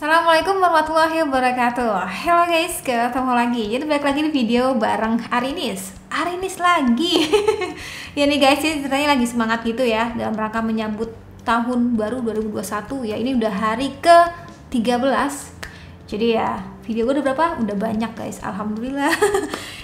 Assalamualaikum warahmatullahi wabarakatuh. Hello guys, ketemu lagi. Jadi balik lagi di video bareng Arinis lagi. Ya nih guys, ini ceritanya lagi semangat gitu ya dalam rangka menyambut tahun baru 2021 ya. Ini udah hari ke-13. Jadi ya, video gue udah berapa? Udah banyak guys, alhamdulillah.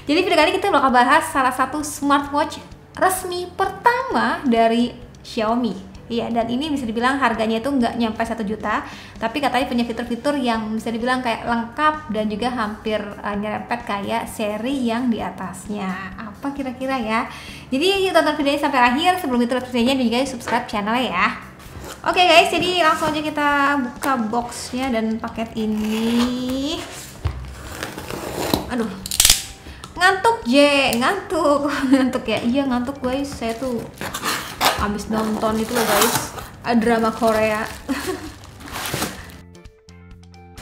Jadi video kali ini kita bakal bahas salah satu smartwatch resmi pertama dari Xiaomi. Iya, dan ini bisa dibilang harganya itu nggak nyampe 1 juta, tapi katanya punya fitur-fitur yang bisa dibilang kayak lengkap dan juga hampir nyerempet kayak seri yang di atasnya. Apa kira-kira ya? Jadi tonton videonya sampai akhir. Sebelum itu like videonya dan juga subscribe channelnya ya. Oke guys, jadi langsung aja kita buka boxnya dan paket ini. Aduh, ngantuk ngantuk ya. Iya ngantuk guys, saya tuh abis nonton itu loh guys, drama Korea.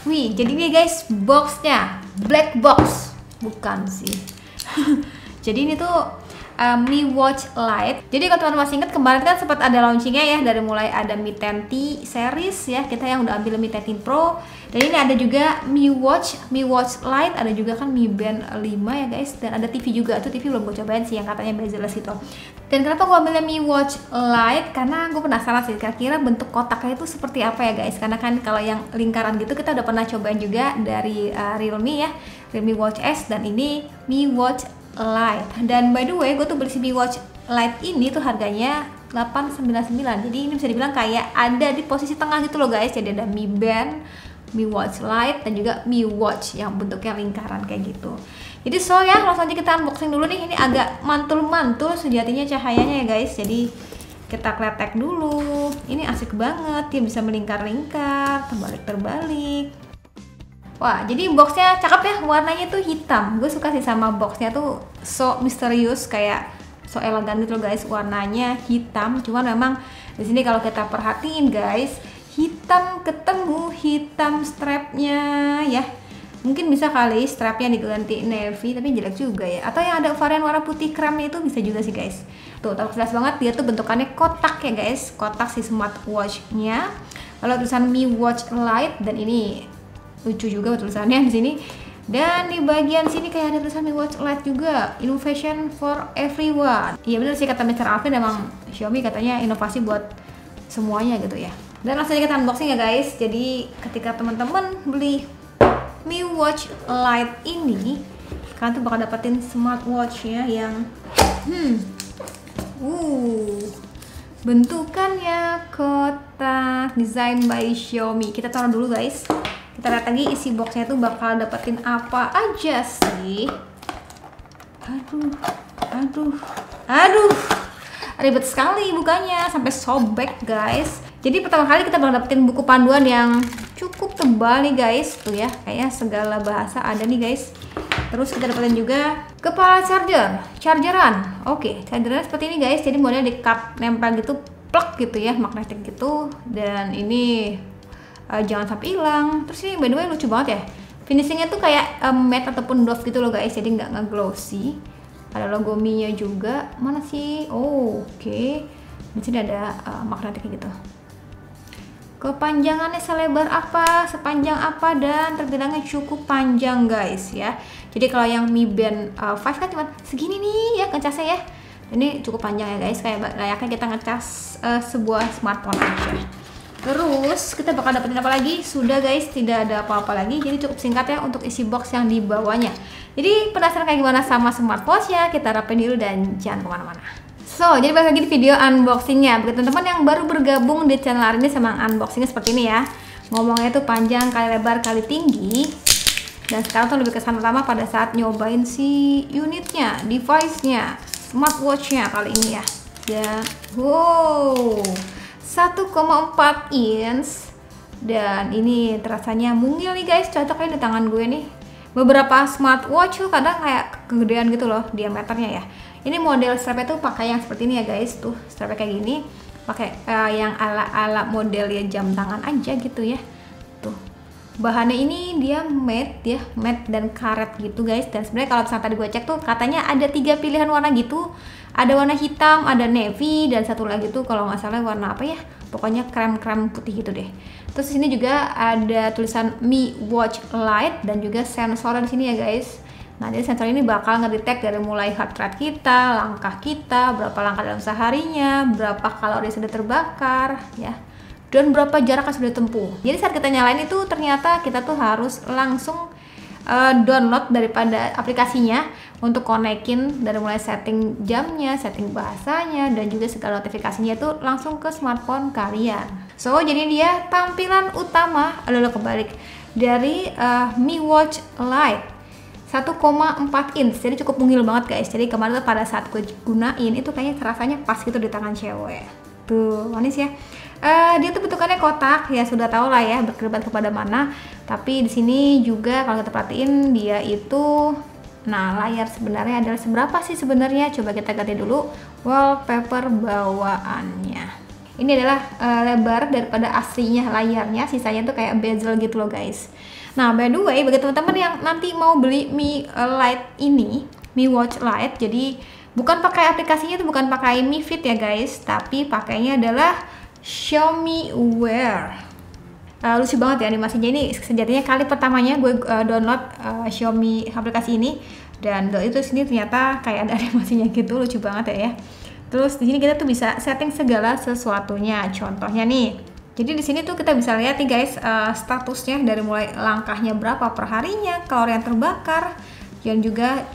Wih, jadi nih guys, boxnya black box, bukan sih. Jadi ini tuh Mi Watch Lite. Jadi kalau teman-teman masih ingat kemarin kan sempat ada launchingnya ya, dari mulai ada Mi 10T series ya, kita yang udah ambil Mi 10 Pro, dan ini ada juga Mi Watch Lite, ada juga kan Mi Band 5 ya guys, dan ada TV juga. Tuh TV belum gue cobain sih yang katanya bezel-bezel itu. Dan kenapa gue ambilnya Mi Watch Lite? Karena gue penasaran sih kira-kira bentuk kotaknya itu seperti apa ya guys. Karena kan kalau yang lingkaran gitu kita udah pernah cobain juga dari Realme ya, Realme Watch S, dan ini Mi Watch Lite. Dan by the way, gue tuh beli si Mi Watch Lite ini tuh harganya 899. Jadi ini bisa dibilang kayak ada di posisi tengah gitu loh guys. Jadi ada Mi Band, Mi Watch Lite, dan juga Mi Watch yang bentuknya lingkaran kayak gitu. Jadi ya, langsung aja kita unboxing dulu nih. Ini agak mantul-mantul sejatinya cahayanya ya guys. Jadi kita kletek dulu. Ini asik banget, dia bisa melingkar-lingkar, terbalik-terbalik. Wah, jadi boxnya cakep ya, warnanya tuh hitam. Gue suka sih sama boxnya tuh, so misterius, kayak so elegan gitu loh guys. Warnanya hitam, cuman memang di sini kalau kita perhatiin guys, hitam ketemu hitam strapnya ya. Mungkin bisa kali strapnya diganti navy, tapi jelek juga ya. Atau yang ada varian warna putih kremnya itu bisa juga sih guys. Tuh, jelas banget dia tuh bentukannya kotak ya guys, kotak si smartwatch-nya. Lalu tulisan Mi Watch Lite, dan ini lucu juga tulisannya di sini. Dan di bagian sini kayak ada tulisan Mi Watch Lite juga, innovation for everyone. Iya bener sih kata Mr. Alvin, emang Xiaomi katanya inovasi buat semuanya gitu ya. Dan langsung aja kita unboxing ya guys. Jadi ketika teman-teman beli Mi Watch Lite ini, kalian tuh bakal dapetin smartwatch-nya yang bentukannya kotak, design by Xiaomi. Kita taruh dulu guys. Kita lihat lagi isi boxnya tuh bakal dapetin apa aja sih. Aduh, ribet sekali bukanya, sampai sobek guys. Jadi pertama kali kita bakal dapetin buku panduan yang cukup tebal nih guys. Tuh ya, kayaknya segala bahasa ada nih guys. Terus kita dapetin juga kepala chargeran. Oke, chargerannya seperti ini guys. Jadi modelnya di cup nempel gitu, plug gitu ya, magnetik gitu. Dan ini jangan sampai hilang. Terus ini by the way lucu banget ya, finishingnya tuh kayak matte ataupun doff gitu loh guys, jadi nggak nge-glossy. Ada logo Mi nya juga, mana sih? Oke. Di sini ada magnetiknya gitu. Kepanjangannya selebar apa, sepanjang apa, dan terbilangnya cukup panjang guys ya. Jadi kalau yang Mi Band 5 kan cuma segini nih ya ngecasnya ya. Ini cukup panjang ya guys, kayak layaknya kita ngecas sebuah smartphone aja. Terus kita bakal dapetin apa lagi? Sudah guys, tidak ada apa-apa lagi. Jadi cukup singkat ya untuk isi box yang di bawahnya. Jadi penasaran kayak gimana sama smartwatch-nya? Kita rapin dulu dan jangan kemana-mana. So, jadi balik lagi di video unboxingnya. Bagi teman-teman yang baru bergabung di channel ini, sama unboxingnya seperti ini ya. Ngomongnya tuh panjang kali lebar kali tinggi. Dan sekarang tuh lebih kesan pertama pada saat nyobain si unitnya, device-nya, smartwatch-nya kali ini ya. Dan wow, 1,4 inch. Dan ini terasanya mungil nih guys, cocoknya di tangan gue nih. Beberapa smartwatch tuh kadang kayak kegedean gitu loh diameternya ya. Ini model strapnya tuh pakai yang seperti ini ya guys, tuh strapnya kayak gini, pakai yang ala-ala model ya jam tangan aja gitu ya. Tuh bahannya ini dia matte ya, matte dan karet gitu guys. Dan sebenarnya kalau misalnya tadi gue cek tuh katanya ada 3 pilihan warna gitu, ada warna hitam, ada navy, dan satu lagi tuh kalau nggak salah warna apa ya, pokoknya krem-krem putih gitu deh. Terus di sini juga ada tulisan Mi Watch Lite dan juga sensor di sini ya guys. Nah, jadi sensor ini bakal ngedetect dari mulai heart rate kita, langkah kita, berapa langkah dalam seharinya, berapa kalori sudah terbakar, ya, dan berapa jarak yang sudah ditempuh. Jadi saat kita nyalain itu ternyata kita tuh harus langsung download daripada aplikasinya untuk konekin dari mulai setting jamnya, setting bahasanya, dan juga segala notifikasinya itu langsung ke smartphone kalian. So, jadi dia tampilan utama adalah kebalik dari Mi Watch Lite 1,4 inch, jadi cukup mungil banget guys. Jadi kemarin tuh pada saat gue gunain itu kayaknya rasanya pas gitu di tangan cewek. Tuh, manis ya. Dia tuh bentukannya kotak, ya sudah tau lah ya berkelibat kepada mana. Tapi di sini juga kalau kita perhatiin dia itu, nah layar sebenarnya adalah seberapa sih sebenarnya? Coba kita ganti dulu wallpaper bawaannya. Ini adalah lebar daripada aslinya layarnya, sisanya tuh kayak bezel gitu loh guys. Nah, by the way, bagi teman-teman yang nanti mau beli Mi Lite ini, Mi Watch Lite, jadi bukan pakai aplikasinya, itu bukan pakai Mi Fit ya guys, tapi pakainya adalah Xiaomi Wear. Lucu banget ya animasinya, ini sejatinya kali pertamanya gue download Xiaomi aplikasi ini, dan itu sini ternyata kayak ada animasinya gitu, lucu banget ya. Terus di sini kita tuh bisa setting segala sesuatunya, contohnya nih. Jadi di sini tuh kita bisa lihat nih guys, statusnya dari mulai langkahnya berapa per harinya, kalori yang terbakar, dan juga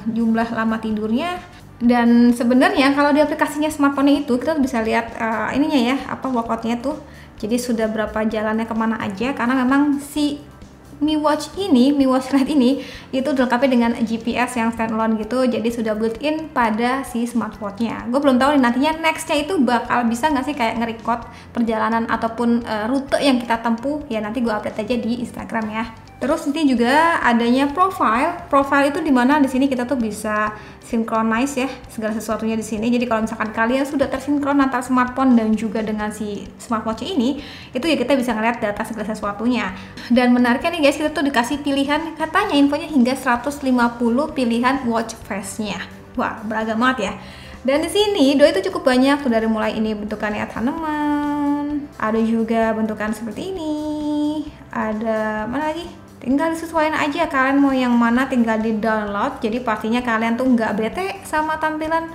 jumlah lama tidurnya. Dan sebenarnya kalau di aplikasinya smartphone itu kita tuh bisa lihat ininya ya, apa workoutnya tuh. Jadi sudah berapa jalannya kemana aja, karena memang si Mi Watch Lite ini itu dilengkapi dengan GPS yang standalone gitu, jadi sudah built-in pada si smartwatch-nya. Gue belum tahu nih nantinya nextnya itu bakal bisa nggak sih kayak nge-record perjalanan ataupun rute yang kita tempuh, ya nanti gue update aja di Instagram ya. Terus nanti juga adanya profile itu dimana di sini kita tuh bisa synchronize ya segala sesuatunya di sini. Jadi kalau misalkan kalian sudah tersinkron antara smartphone dan juga dengan si smartwatch ini, itu ya kita bisa ngeliat data segala sesuatunya. Dan menariknya nih guys, kita tuh dikasih pilihan, katanya infonya hingga 150 pilihan watch face-nya. Wah, beragam banget ya. Dan di sini doi itu cukup banyak tuh, dari mulai ini bentukannya tanaman, ada juga bentukan seperti ini, ada mana lagi? Tinggal disesuaikan aja kalian mau yang mana, tinggal di download. Jadi pastinya kalian tuh nggak bete sama tampilan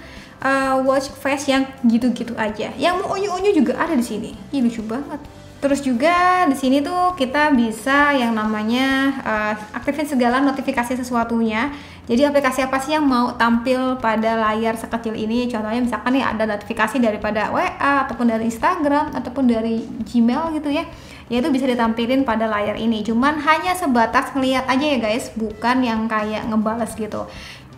watch face yang gitu-gitu aja. Yang mau unyu-unyu juga ada di sini. Ih, lucu banget. Terus juga di sini tuh kita bisa yang namanya aktifin segala notifikasi sesuatunya. Jadi aplikasi apa sih yang mau tampil pada layar sekecil ini? Contohnya misalkan nih ada notifikasi daripada WA ataupun dari Instagram ataupun dari Gmail gitu ya. Ya itu bisa ditampilin pada layar ini. Cuman hanya sebatas ngeliat aja ya guys, bukan yang kayak ngebales gitu.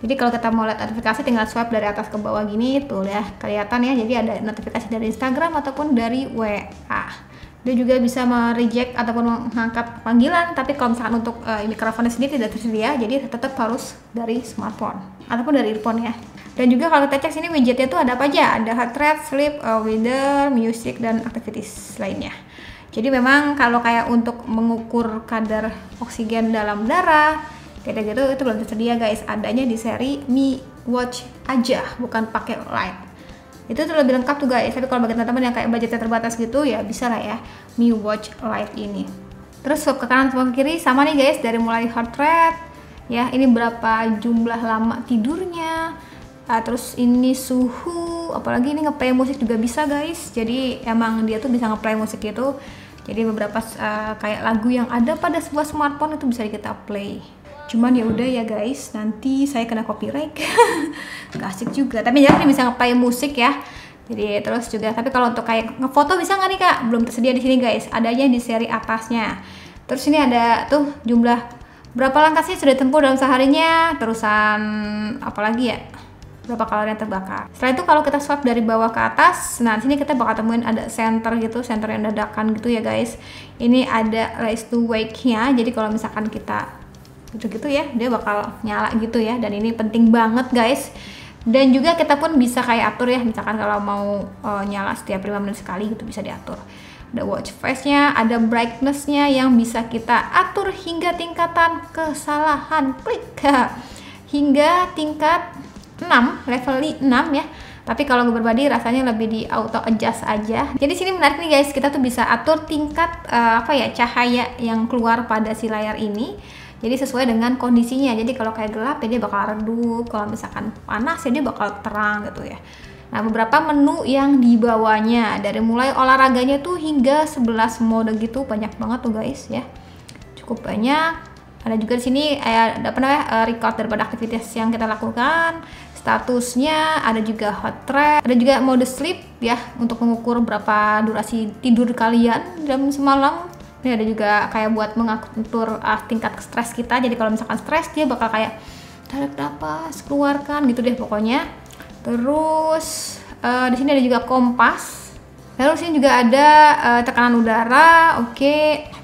Jadi kalau kita mau lihat notifikasi tinggal swipe dari atas ke bawah gini tuh ya, kelihatan ya. Jadi ada notifikasi dari Instagram ataupun dari WA. Dia juga bisa mereject ataupun mengangkat panggilan, tapi kalau misalkan untuk mikrofonnya sendiri tidak tersedia, jadi tetap harus dari smartphone ataupun dari earphone ya. Dan juga kalau kita cek sini widgetnya tuh ada apa aja, ada heart rate, sleep, weather, music, dan activities lainnya. Jadi memang kalau kayak untuk mengukur kadar oksigen dalam darah kayak gitu itu belum tersedia guys, adanya di seri Mi Watch aja, bukan pakai Lite. Itu tuh lebih lengkap tuh guys, tapi kalau bagi teman-teman yang kayak budgetnya terbatas gitu ya bisa lah ya Mi Watch Lite ini. Terus swipe ke kanan sama ke kiri sama nih guys, dari mulai heart rate ya, ini berapa jumlah lama tidurnya, terus ini suhu, apalagi ini ngeplay musik juga bisa guys. Jadi emang dia tuh bisa ngeplay musik itu, jadi beberapa kayak lagu yang ada pada sebuah smartphone itu bisa kita play. Cuman ya udah ya guys, nanti saya kena copyright. Gak asik juga, tapi ya ini bisa ngeplay musik ya. Jadi terus juga, tapi kalau untuk kayak ngefoto bisa nggak nih kak? Belum tersedia di sini guys, adanya di seri atasnya. Terus ini ada tuh jumlah berapa langkah sih sudah tempuh dalam seharinya, terusan apalagi ya, berapa kalori yang terbakar. Setelah itu kalau kita swipe dari bawah ke atas, nah sini kita bakal temuin ada center gitu, center yang dadakan gitu ya guys. Ini ada raise to wake-nya, jadi kalau misalkan kita gitu-gitu ya, dia bakal nyala gitu ya, dan ini penting banget guys. Dan juga kita pun bisa kayak atur ya, misalkan kalau mau nyala setiap 5 menit sekali gitu bisa diatur. Ada watch face-nya, ada brightness-nya yang bisa kita atur hingga tingkatan kesalahan, klik hingga tingkat 6, level 6 ya. Tapi kalau Google Body rasanya lebih di auto adjust aja. Jadi sini menarik nih guys, kita tuh bisa atur tingkat cahaya yang keluar pada si layar ini. Jadi sesuai dengan kondisinya. Jadi kalau kayak gelap ya dia bakal redup, kalau misalkan panas ya dia bakal terang gitu ya. Nah, beberapa menu yang dibawanya dari mulai olahraganya tuh hingga 11 mode gitu, banyak banget tuh guys ya. Cukup banyak. Ada juga di sini record daripada aktivitas yang kita lakukan, statusnya, ada juga hot rate, ada juga mode sleep ya untuk mengukur berapa durasi tidur kalian dalam semalam. Ini ada juga kayak buat mengatur tingkat stres kita. Jadi kalau misalkan stres dia bakal kayak tarik napas, keluarkan gitu deh pokoknya. Terus di sini ada juga kompas. Lalu sini juga ada tekanan udara, oke,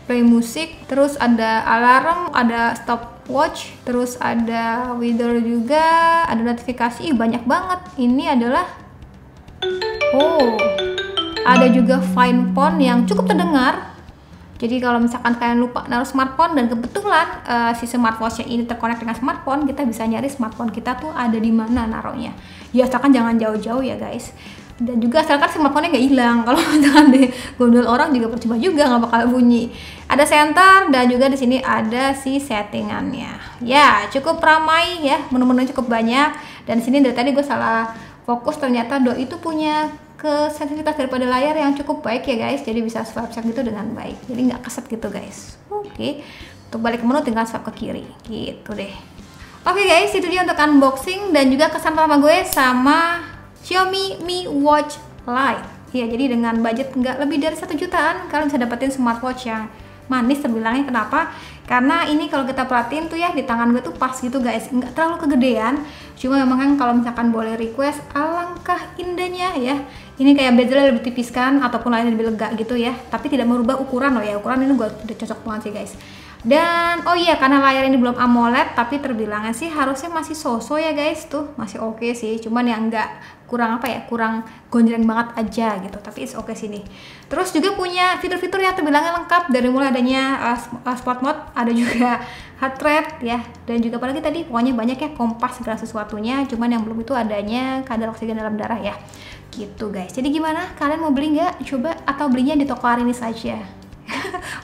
play musik, terus ada alarm, ada stopwatch, terus ada weather juga, ada notifikasi, banyak banget. Ini adalah ada juga find phone yang cukup terdengar. Jadi kalau misalkan kalian lupa naruh smartphone dan kebetulan si smartwatch-nya ini terkonek dengan smartphone, kita bisa nyari smartphone kita tuh ada di mana naruhnya. Ya asalkan jangan jauh-jauh ya guys. Dan juga asalkan smartphone-nya nggak hilang. Kalau misalkan di gondol orang juga percuma juga, nggak bakal bunyi. Ada center dan juga di sini ada si settingannya. Ya cukup ramai ya, menu-menunya cukup banyak. Dan di sini dari tadi gue salah fokus, ternyata Doi itu punya sensitivitas daripada layar yang cukup baik ya guys, jadi bisa swipe gitu dengan baik, jadi nggak keset gitu guys. Oke, untuk balik ke menu tinggal swipe ke kiri gitu deh. Oke guys, itu dia untuk unboxing dan juga kesan pertama gue sama Xiaomi Mi Watch Lite ya. Jadi dengan budget nggak lebih dari 1 jutaan kalian bisa dapetin smartwatch yang manis terbilangnya. Kenapa? Karena ini kalau kita perhatiin tuh ya di tangan gue tuh pas gitu guys, nggak terlalu kegedean. Cuma memang kan kalau misalkan boleh request, alangkah indahnya ya. Ini kayak bezelnya lebih tipis kan, ataupun lainnya lebih lega gitu ya. Tapi tidak merubah ukuran loh ya, ukuran ini gue udah cocok banget sih guys. Dan oh iya, karena layar ini belum AMOLED, tapi terbilangnya sih harusnya masih so-so ya guys, tuh masih oke sih. Cuman yang nggak kurang kurang gonjreng banget aja gitu, tapi it's oke sih nih. Terus juga punya fitur-fitur yang terbilangnya lengkap, dari mulai adanya sport mode, ada juga heart rate ya, dan juga apalagi tadi pokoknya banyak ya, kompas segala sesuatunya. Cuman yang belum itu adanya kadar oksigen dalam darah ya gitu guys. Jadi gimana, kalian mau beli nggak? Coba, atau belinya di toko Arinis saja.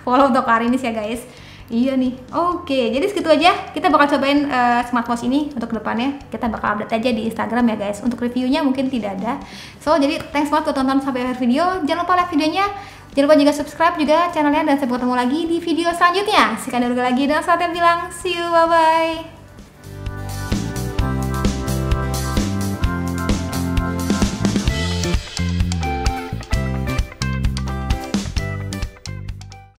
Follow toko Arinis ya guys. Iya nih. Oke, jadi segitu aja. Kita bakal cobain smartwatch ini untuk kedepannya. Kita bakal update aja di Instagram ya guys. Untuk reviewnya mungkin tidak ada. So, jadi thanks banget buat tonton sampai akhir video. Jangan lupa like videonya. Jangan lupa juga subscribe juga channelnya. Dan sampai ketemu lagi di video selanjutnya. Sekian dulu lagi dan saatnya bilang see you, bye-bye.